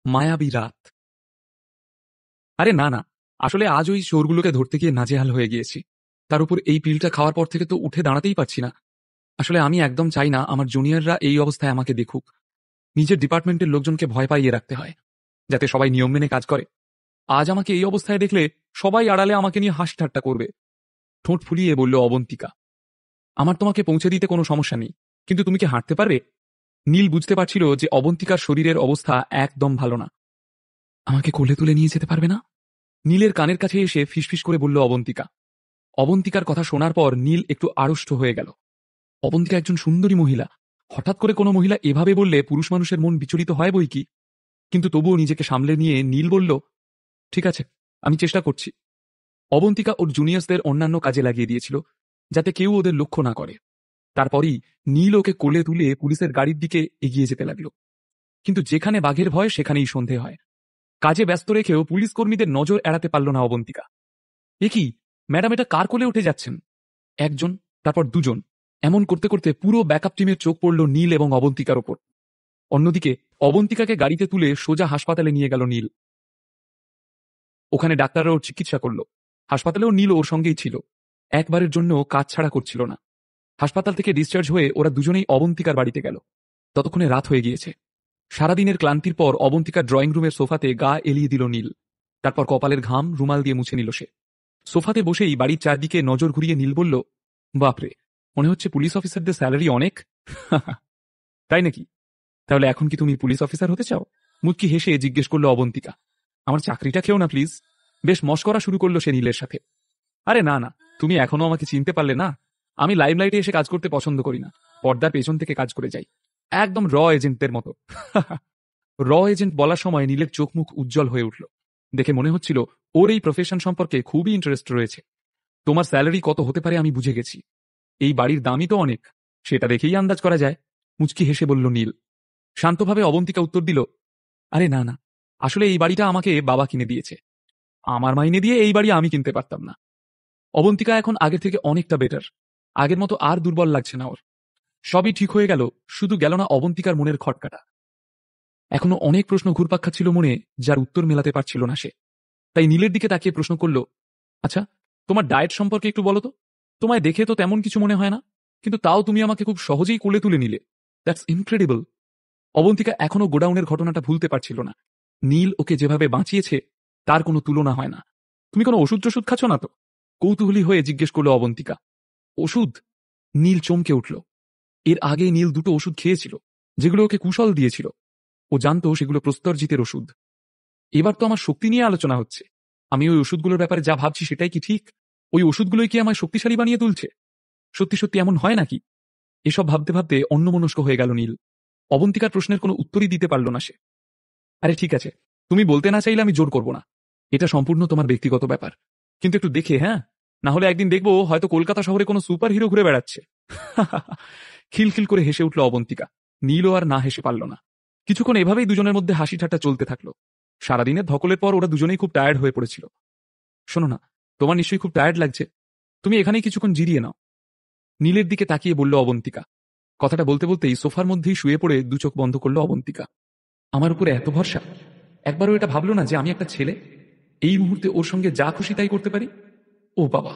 মায়াবী রাত। আরে না না, আসলে আজ ওই চোরগুলোকে ধরতে গিয়ে নাজেহাল হয়ে গিয়েছি। তার উপর এই পিলটা খাওয়ার পর থেকে তো উঠে দাঁড়াতেই পারছি না। আসলে আমি একদম চাই না আমার জুনিয়ররা এই অবস্থায় আমাকে দেখুক। নিজের ডিপার্টমেন্টের লোকজনকে ভয় পাইয়ে রাখতে হয়, যাতে সবাই নিয়ম মেনে কাজ করে। আজ আমাকে এই অবস্থায় দেখলে সবাই আড়ালে আমাকে নিয়ে হাসি ঠাট্টা করবে। ঠোঁট ফুলিয়ে বলল অবন্তিকা, আমার তোমাকে পৌঁছে দিতে কোনো সমস্যা নেই, কিন্তু তুমি কি হাঁটতে পারবে? নীল বুঝতে পারছিল যে অবন্তিকার শরীরের অবস্থা একদম ভালো না। আমাকে কোলে তুলে নিয়ে যেতে পারবে না? নীলের কানের কাছে এসে ফিসফিস করে বলল অবন্তিকা। অবন্তিকার কথা শোনার পর নীল একটু আড়ষ্ট হয়ে গেল। অবন্তিকা একজন সুন্দরী মহিলা, হঠাৎ করে কোনো মহিলা এভাবে বললে পুরুষ মানুষের মন বিচলিত হয় বই কি। কিন্তু তবুও নিজেকে সামলে নিয়ে নীল বলল, ঠিক আছে, আমি চেষ্টা করছি। অবন্তিকা ওর জুনিয়র্সদের অন্যান্য কাজে লাগিয়ে দিয়েছিল, যাতে কেউ ওদের লক্ষ্য না করে। তারপরই নীল ওকে কোলে তুলে পুলিশের গাড়ির দিকে এগিয়ে যেতে লাগলো। কিন্তু যেখানে বাঘের ভয় সেখানেই সন্ধে হয়। কাজে ব্যস্ত রেখেও পুলিশ কর্মীদের নজর এড়াতে পারল না অবন্তিকা। এ কি ম্যাডাম, এটা কার কোলে উঠে যাচ্ছেন? একজন, তারপর দুজন, এমন করতে করতে পুরো ব্যাকআপ টিমের চোখ পড়ল নীল এবং অবন্তিকার ওপর। অন্যদিকে অবন্তিকাকে গাড়িতে তুলে সোজা হাসপাতালে নিয়ে গেল নীল। ওখানে ডাক্তাররা ওর চিকিৎসা করল। হাসপাতালেও নীল ওর সঙ্গেই ছিল, একবারের জন্য কাজ ছাড়া করছিল না। হাসপাতাল থেকে ডিসচার্জ হয়ে ওরা দুজনেই অবন্তিকার বাড়িতে গেল। ততক্ষণে রাত হয়ে গিয়েছে। সারাদিনের ক্লান্তির পর অবন্তিকার ড্রয়িং রুমের সোফাতে গা এলিয়ে দিল নীল। তারপর কপালের ঘাম রুমাল দিয়ে মুছে নিল সে। সোফাতে বসেই বাড়ির চারদিকে নজর ঘুরিয়ে নীল বলল, বাপরে, মনে হচ্ছে পুলিশ অফিসারদের স্যালারি অনেক। তাই নাকি? তাহলে এখন কি তুমি পুলিশ অফিসার হতে চাও? মুচকি হেসে জিজ্ঞেস করল অবন্তিকা। আমার চাকরিটা খেও না প্লিজ। বেশ মস্করা শুরু করলো সে নীলের সাথে। আরে না না, তুমি এখনো আমাকে চিনতে পারলে না। আমি লাইমলাইটে এসে কাজ করতে পছন্দ করি না, পর্দার পেছন থেকে কাজ করে যাই, একদম র এজেন্টদের মতো। র এজেন্ট বলার সময় নীলের চোখ মুখ উজ্জ্বল হয়ে উঠল। দেখে মনে হচ্ছিল ওর এই প্রফেশন সম্পর্কে খুবই ইন্টারেস্ট রয়েছে। তোমার স্যালারি কত হতে পারে আমি বুঝে গেছি। এই বাড়ির দামই তো অনেক, সেটা দেখেই আন্দাজ করা যায়। মুচকি হেসে বলল নীল। শান্তভাবে অবন্তিকা উত্তর দিল, আরে না না, আসলে এই বাড়িটা আমাকে বাবা কিনে দিয়েছে। আমার মাইনে দিয়ে এই বাড়ি আমি কিনতে পারতাম না। অবন্তিকা এখন আগের থেকে অনেকটা বেটার। আগের মতো আর দুর্বল লাগছে না ওর। সবই ঠিক হয়ে গেল, শুধু গেল না অবন্তিকার মনের খটকাটা। এখনো অনেক প্রশ্ন ঘুরপাক খাচ্ছিল মনে, যার উত্তর মেলাতে পারছিল না সে। তাই নীলের দিকে তাকিয়ে প্রশ্ন করল, আচ্ছা, তোমার ডায়েট সম্পর্কে একটু বলো তো। তোমায় দেখে তো তেমন কিছু মনে হয় না, কিন্তু তাও তুমি আমাকে খুব সহজেই কোলে তুলে নিলে। That's incredible. অবন্তিকা এখনো গোডাউনের ঘটনাটা ভুলতে পারছিল না। নীল ওকে যেভাবে বাঁচিয়েছে তার কোনো তুলনা হয় না। তুমি কোনো ওষুধ টষুধ খাচ্ছ না তো? কৌতূহলী হয়ে জিজ্ঞেস করল অবন্তিকা। ওষুধ? নীল চমকে উঠল। এর আগে নীল দুটো ওষুধ খেয়েছিল, যেগুলো ওকে কুশল দিয়েছিল। ও জানতো সেগুলো প্রস্তরজিতের ওষুধ। এবার তো আমার শক্তি নিয়ে আলোচনা হচ্ছে। আমি ওই ওষুধগুলোর ব্যাপারে যা ভাবছি সেটাই কি ঠিক? ওই ওষুধগুলোই কি আমায় শক্তিশালী বানিয়ে তুলছে? সত্যি সত্যি এমন হয় নাকি? এসব ভাবতে ভাবতে অন্যমনস্ক হয়ে গেল নীল। অবন্তিকার প্রশ্নের কোনো উত্তরই দিতে পারল না সে। আরে ঠিক আছে, তুমি বলতে না চাইলে আমি জোর করব না। এটা সম্পূর্ণ তোমার ব্যক্তিগত ব্যাপার। কিন্তু একটু দেখে, হ্যাঁ, না হলে একদিন দেখবো হয়তো কলকাতা শহরে কোনো সুপার হিরো ঘুরে বেড়াচ্ছে। খিলখিল করে হেসে উঠল অবন্তিকা। নীলও আর না হেসে পারল না। কিছুক্ষণ এভাবেই দুজনের মধ্যে হাসি ঠাট্টা চলতে থাকলো। সারাদিনের ধকলের পর ওরা দুজনেই খুব টায়ার্ড হয়ে পড়েছিল। শোনো না, তোমার নিশ্চয়ই খুব টায়ার্ড লাগছে, তুমি এখানেই কিছুক্ষণ জিরিয়ে নাও। নীলের দিকে তাকিয়ে বলল অবন্তিকা। কথাটা বলতে বলতেই সোফার মধ্যেই শুয়ে পড়ে দু চোখ বন্ধ করল অবন্তিকা। আমার উপরে এত ভরসা! একবারও এটা ভাবলো না যে আমি একটা ছেলে, এই মুহূর্তে ওর সঙ্গে যা খুশি তাই করতে পারি? ও বাবা,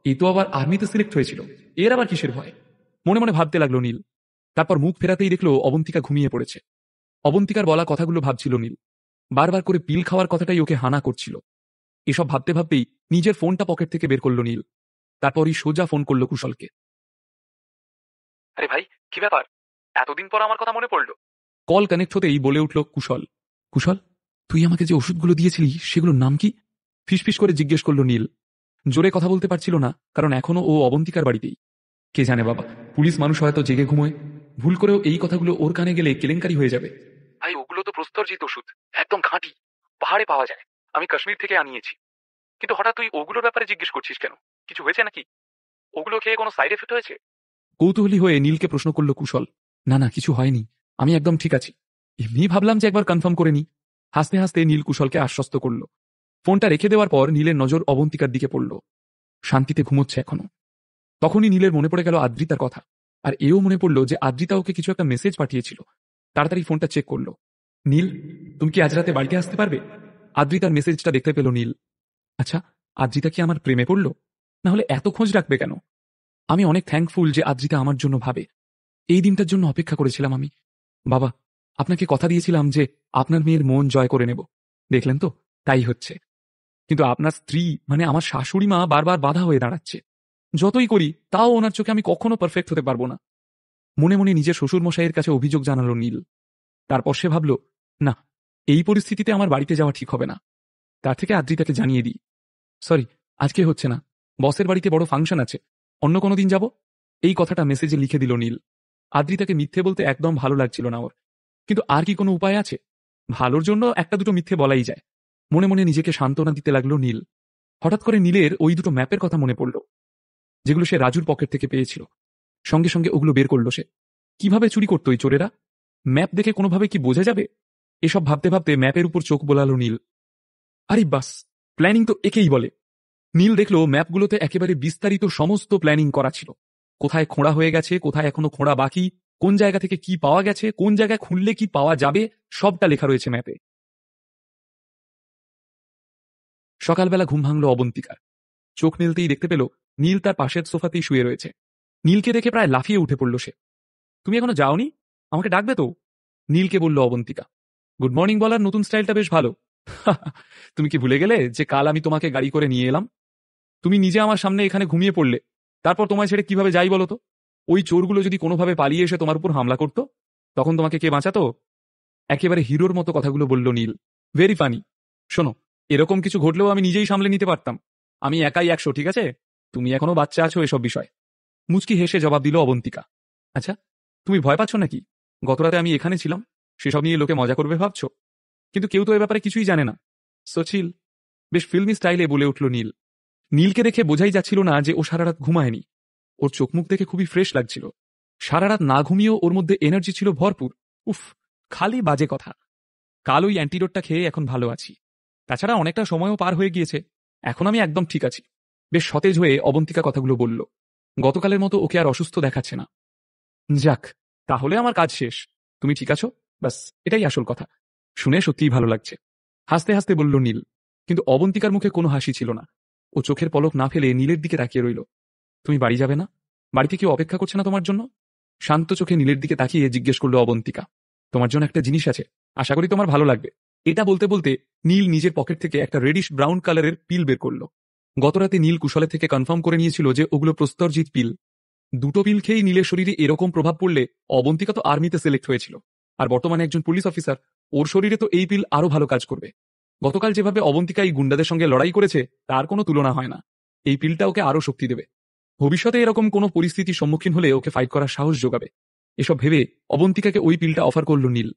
এই তো আবার আর্মিতে সিলেক্ট হয়েছিল, এর আবার কিসের ভয়? মনে মনে ভাবতে লাগলো নীল। তারপর মুখ ফেরাতেই দেখলো অবন্তিকা ঘুমিয়ে পড়েছে। অবন্তিকার বলা কথাগুলো ভাবছিল নীল। বারবার করে পিল খাওয়ার কথাটাই ওকে হানা করছিল। এসব ভাবতে ভাবতেই নিজের ফোনটা পকেট থেকে বের করল নীল। তারপরই সোজা ফোন করল কুশলকে। আরে ভাই, কি ব্যাপার? এতদিন পর আমার কথা মনে পড়লো। কল কানেক্ট হতেই বলে উঠল কুশল। কুশল, তুই আমাকে যে ওষুধগুলো দিয়েছিলি সেগুলোর নাম কি? ফিসফিস করে জিজ্ঞেস করল নীল। জোরে কথা বলতে পারছিল না, কারণ এখনো ও অবন্তিকার বাড়িতেই। কে জানে বাবা, পুলিশ মানুষ হয়তো জেগে ঘুমোয়, ভুল করেও এই কথাগুলো ওর কানে গেলে কেলেঙ্কারি হয়ে যাবে। ভাই, ওগুলো তো প্রস্তরজিৎ ওষুধ, একদম খাঁটি, পাহাড়ে পাওয়া যায়। আমি কাশ্মীর থেকে আনিয়েছি। কিন্তু হঠাৎ তুই ওগুলোর ব্যাপারে জিজ্ঞেস করছিস কেন? কিছু হয়েছে নাকি? ওগুলো খেয়ে কোনো সাইড এফেক্ট হয়েছে? কৌতূহলী হয়ে নীলকে প্রশ্ন করল কুশল। না না, কিছু হয়নি, আমি একদম ঠিক আছি। এমনি ভাবলাম যে একবার কনফার্ম করে নি। হাসতে হাসতে নীল কুশলকে আশ্বস্ত করল। ফোনটা রেখে দেওয়ার পর নীলের নজর অবন্তিকার দিকে পড়ল। শান্তিতে ঘুমোচ্ছে এখনো। তখনই নীলের মনে পড়ে গেল আদ্রিতার কথা। আর এও মনে পড়ল যে আদ্রিতা ওকে কিছু একটা মেসেজ পাঠিয়েছিল। তাড়াতাড়ি ফোনটা চেক করল। নীল, তুমি কি আজ রাতে বাড়িতে আসতে পারবে? আদ্রিতার মেসেজটা দেখতে পেল নীল। আচ্ছা, আদ্রিতা কি আমার প্রেমে পড়ল? না হলে এত খোঁজ রাখবে কেন? আমি অনেক থ্যাঙ্কফুল যে আদ্রিতা আমার জন্য ভাবে। এই দিনটার জন্য অপেক্ষা করেছিলাম আমি। বাবা, আপনাকে কথা দিয়েছিলাম যে আপনার মেয়ের মন জয় করে নেব। দেখলেন তো, তাই হচ্ছে। কিন্তু আপনার স্ত্রী মানে আমার শাশুড়ি মা বারবার বাধা হয়ে দাঁড়াচ্ছে। যতই করি তাও ওনার চোখে আমি কখনো পারফেক্ট হতে পারবো না। মনে মনে নিজের শ্বশুরমশাইয়ের কাছে অভিযোগ জানালো নীল। তারপর সে ভাবল, না, এই পরিস্থিতিতে আমার বাড়িতে যাওয়া ঠিক হবে না। তার থেকে আদ্রিতাকে জানিয়ে দিই, সরি, আজকে হচ্ছে না, বসের বাড়িতে বড় ফাংশন আছে, অন্য কোনো দিন যাব। এই কথাটা মেসেজে লিখে দিল নীল। আদ্রিতাকে মিথ্যে বলতে একদম ভালো লাগছিল না ওর, কিন্তু আর কি কোনো উপায় আছে? ভালোর জন্য একটা দুটো মিথ্যে বলাই যায়। মনে মনে নিজেকে সান্ত্বনা দিতে লাগলো নীল। হঠাৎ করে নীলের ওই দুটো ম্যাপের কথা মনে পড়ল, যেগুলো সে রাজুর পকেট থেকে পেয়েছিল। সঙ্গে সঙ্গে ওগুলো বের করল সে। কিভাবে চুরি করতো ওই চোরেরা? ম্যাপ দেখে কোনোভাবে কি বোঝা যাবে? এসব ভাবতে ভাবতে ম্যাপের উপর চোখ বোলালো নীল। আরে বাস, প্ল্যানিং তো একেই বলে। নীল দেখল ম্যাপগুলোতে একেবারে বিস্তারিত সমস্ত প্ল্যানিং করা ছিল। কোথায় খোঁড়া হয়ে গেছে, কোথায় এখনো খোঁড়া বাকি, কোন জায়গা থেকে কি পাওয়া গেছে, কোন জায়গায় খুললে কি পাওয়া যাবে, সবটা লেখা রয়েছে ম্যাপে। সকালবেলা ঘুম ভাঙল অবন্তিকার। চোখ মেলতেই দেখতে পেল নীল তার পাশের সোফাতেই শুয়ে রয়েছে। নীলকে দেখে প্রায় লাফিয়ে উঠে পড়ল সে। তুমি এখনো যাওনি? আমাকে ডাকবে তো? নীলকে বলল অবন্তিকা। গুড মর্নিং বলার নতুন স্টাইলটা বেশ ভালো। তুমি কি ভুলে গেলে যে কাল আমি তোমাকে গাড়ি করে নিয়ে এলাম? তুমি নিজে আমার সামনে এখানে ঘুমিয়ে পড়লে, তারপর তোমায় ছেড়ে কিভাবে যাই বলো তো? ওই চোরগুলো যদি কোনোভাবে পালিয়ে এসে তোমার উপর হামলা করতো, তখন তোমাকে কে বাঁচাতো? একেবারে হিরোর মতো কথাগুলো বলল নীল। Very funny. শোনো, এরকম কিছু ঘটলেও আমি নিজেই সামলে নিতে পারতাম। আমি একাই 100, ঠিক আছে? তুমি এখনো বাচ্চা আছো এসব বিষয়। মুচকি হেসে জবাব দিল অবন্তিকা। আচ্ছা, তুমি ভয় পাচ্ছ নাকি? গতরাতে আমি এখানে ছিলাম, সেসব নিয়ে লোকে মজা করবে ভাবছো? কিন্তু কেউ তো এ ব্যাপারে কিছুই জানে না। সচিল, বেশ ফিল্মি স্টাইলে বলে উঠল নীল। নীলকে দেখে বোঝাই যাচ্ছিল না যে ও সারা রাত ঘুমায়নি। ওর চোখ মুখ দেখে খুবই ফ্রেশ লাগছিল। সারা রাত না ঘুমিয়েও ওর মধ্যে এনার্জি ছিল ভরপুর। উফ, খালি বাজে কথা। কাল ওই অ্যান্টিডোটটা খেয়ে এখন ভালো আছি। তাছাড়া অনেকটা সময়ও পার হয়ে গিয়েছে, এখন আমি একদম ঠিক আছি। বেশ সতেজ হয়ে অবন্তিকা কথাগুলো বলল। গতকালের মতো ওকে আর অসুস্থ দেখাচ্ছে না। যাক, তাহলে আমার কাজ শেষ। তুমি ঠিক আছো, ব্যাস এটাই আসল কথা। শুনে সত্যিই ভালো লাগছে। হাসতে হাসতে বলল নীল। কিন্তু অবন্তিকার মুখে কোনো হাসি ছিল না। ও চোখের পলক না ফেলে নীলের দিকে তাকিয়ে রইল। তুমি বাড়ি যাবে না? বাড়িতে কেউ অপেক্ষা করছে না তোমার জন্য? শান্ত চোখে নীলের দিকে তাকিয়ে জিজ্ঞেস করল অবন্তিকা। তোমার জন্য একটা জিনিস আছে, আশা করি তোমার ভালো লাগবে। এটা বলতে বলতে নীল নিজের পকেট থেকে একটা রেডিশ ব্রাউন কালারের পিল বের করল। গতরাতে নীল কুশলের থেকে কনফার্ম করে নিয়েছিল যে ওগুলো প্রস্তরজিৎ পিল। দুটো পিল খেয়েই নীলের শরীরে এরকম প্রভাব পড়লে অবন্তিকা তো আর্মিতে সিলেক্ট হয়েছিল, আর বর্তমানে একজন পুলিশ অফিসার। ওর শরীরে তো এই পিল আরো ভালো কাজ করবে। গতকাল যেভাবে অবন্তিকা এই গুন্ডাদের সঙ্গে লড়াই করেছে তার কোনো তুলনা হয় না। এই পিলটা ওকে আরো শক্তি দেবে। ভবিষ্যতে এরকম কোনো পরিস্থিতির সম্মুখীন হলে ওকে ফাইট করার সাহস যোগাবে। এসব ভেবে অবন্তিকাকে ওই পিলটা অফার করল নীল।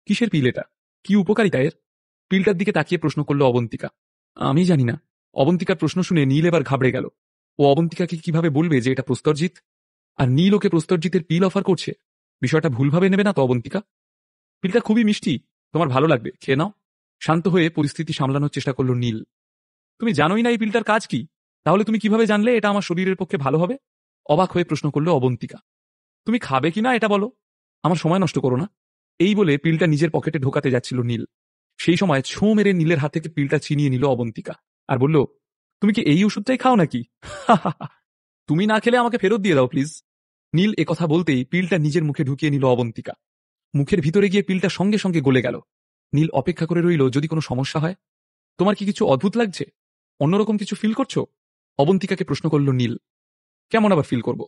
কিসের পিল এটা? কি উপকারিতা এর? পিলটার দিকে তাকিয়ে প্রশ্ন করল অবন্তিকা। আমি জানি না। অবন্তিকার প্রশ্ন শুনে নীল এবার ঘাবড়ে গেল। ও অবন্তিকাকে কিভাবে বলবে যে এটা প্রস্তরজিৎ? আর নীল ওকে প্রস্তরজিতের পিল অফার করছে। বিষয়টা ভুলভাবে নেবে না তো অবন্তিকা? পিলটা খুবই মিষ্টি, তোমার ভালো লাগবে, খেয়ে নাও। শান্ত হয়ে পরিস্থিতি সামলানোর চেষ্টা করল নীল। তুমি জানোই না এই পিলটার কাজ কি? তাহলে তুমি কিভাবে জানলে এটা আমার শরীরের পক্ষে ভালো হবে? অবাক হয়ে প্রশ্ন করল অবন্তিকা। তুমি খাবে কিনা এটা বলো, আমার সময় নষ্ট করো না। এই বলে পিলটা নিজের পকেটে ঢোকাতে যাচ্ছিল নীল। সেই সময় ছোঁ মেরে নীলের হাত থেকে পিলটা ছিনিয়ে নিল অবন্তিকা আর বলল, তুমি কি এই ওষুধটাই খাও নাকি? তুমি না খেলে আমাকে ফেরত দিয়ে দাও প্লিজ। নীল একথা বলতেই পিলটা নিজের মুখে ঢুকিয়ে নিল অবন্তিকা। মুখের ভিতরে গিয়ে পিলটা সঙ্গে সঙ্গে গলে গেল। নীল অপেক্ষা করে রইল যদি কোনো সমস্যা হয়। তোমার কি কিছু অদ্ভুত লাগছে? অন্যরকম কিছু ফিল করছো? অবন্তিকাকে প্রশ্ন করল নীল। কেমন আবার ফিল করব?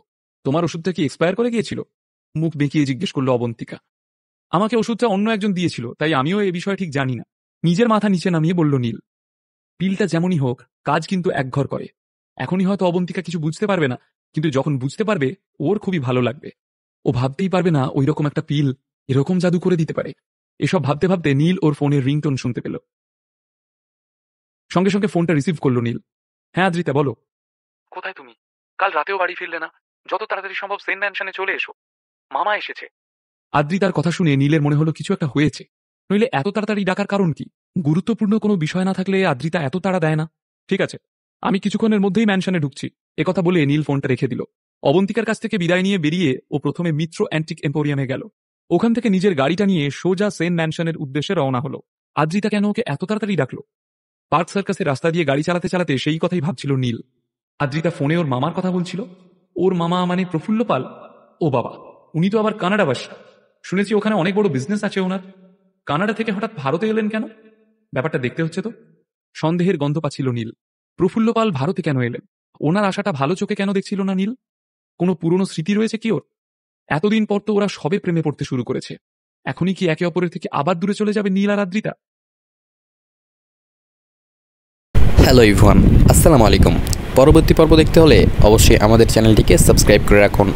তোমার ওষুধটা কি এক্সপায়ার করে গিয়েছিল? মুখ বেঁকিয়ে জিজ্ঞেস করল অবন্তিকা। আমাকে ওষুধটা অন্য একজন দিয়েছিল, তাই আমিও এ বিষয়ে ঠিক জানি না। নিজের মাথা নিচে নামিয়ে বলল নীল। পিলটা যেমনই হোক, কাজ কিন্তু একঘর করে। এখনই হয়তো অবন্তিকা কিছু বুঝতে পারবে না, কিন্তু যখন বুঝতে পারবে ওর খুবই ভালো লাগবে। ও ভাবতেই পারবে না ওই রকম একটা পিল এরকম জাদু করে দিতে পারে। এসব ভাবতে ভাবতে নীল ওর ফোনের রিংটোন শুনতে পেল। সঙ্গে সঙ্গে ফোনটা রিসিভ করল নীল। হ্যাঁ আদ্রিতা, বলো। কোথায় তুমি? কাল রাতেও বাড়ি ফিরলে না। যত তাড়াতাড়ি সম্ভব সেন ম্যানশনে চলে এসো, মামা এসেছে। আদ্রিতার কথা শুনে নীলের মনে হলো কিছু একটা হয়েছে। নইলে এত তাড়াতাড়ি ডাকার কারণ কি? গুরুত্বপূর্ণ কোনো বিষয় না থাকলে আদ্রিতা এত তাড়া দেয় না। ঠিক আছে, আমি কিছুক্ষণের মধ্যেই ম্যানশনে ঢুকছি। একথা বলে নীল ফোনটা রেখে দিল। অবন্তিকার কাছ থেকে বিদায় নিয়ে বেরিয়ে ও প্রথমে মিত্র অ্যান্টিক এম্পোরিয়ামে গেল। ওখান থেকে নিজের গাড়িটা নিয়ে সোজা সেন ম্যানশনের উদ্দেশ্যে রওনা হলো। আদ্রিতা কেন ওকে এত তাড়াতাড়ি ডাকলো? পার্ক সার্কাসের রাস্তা দিয়ে গাড়ি চালাতে চালাতে সেই কথাই ভাবছিল নীল। আদ্রিতা ফোনে ওর মামার কথা বলছিল। ওর মামা মানে প্রফুল্ল পাল। ও বাবা, উনি তো আবার কানাডাবাসী। শুনেছি ওখানে অনেক বড় বিজনেস আছে ওনার। কানাডা থেকে হঠাৎ ভারতে এলেন কেন? ব্যাপারটা দেখতে হচ্ছে তো। সন্দেহের গন্ধ পাচ্ছিল নীল। প্রফুল্ল পাল ভারতে কেন এলেন? ওনার আশাটা ভালো চোখে কেন দেখছিল না নীল? কোনো পুরনো স্মৃতি রয়েছে কি ওর? এতদিন পর তো ওরা সবে প্রেমে পড়তে শুরু করেছে। এখনই কি একে অপরের থেকে আবার দূরে চলে যাবে নীল আর আদ্রিতা? হ্যালো ইভওয়ান, আসসালামু আলাইকুম। পরবর্তী পর্ব দেখতে হলে অবশ্যই আমাদের চ্যানেলটিকে সাবস্ক্রাইব করে রাখুন।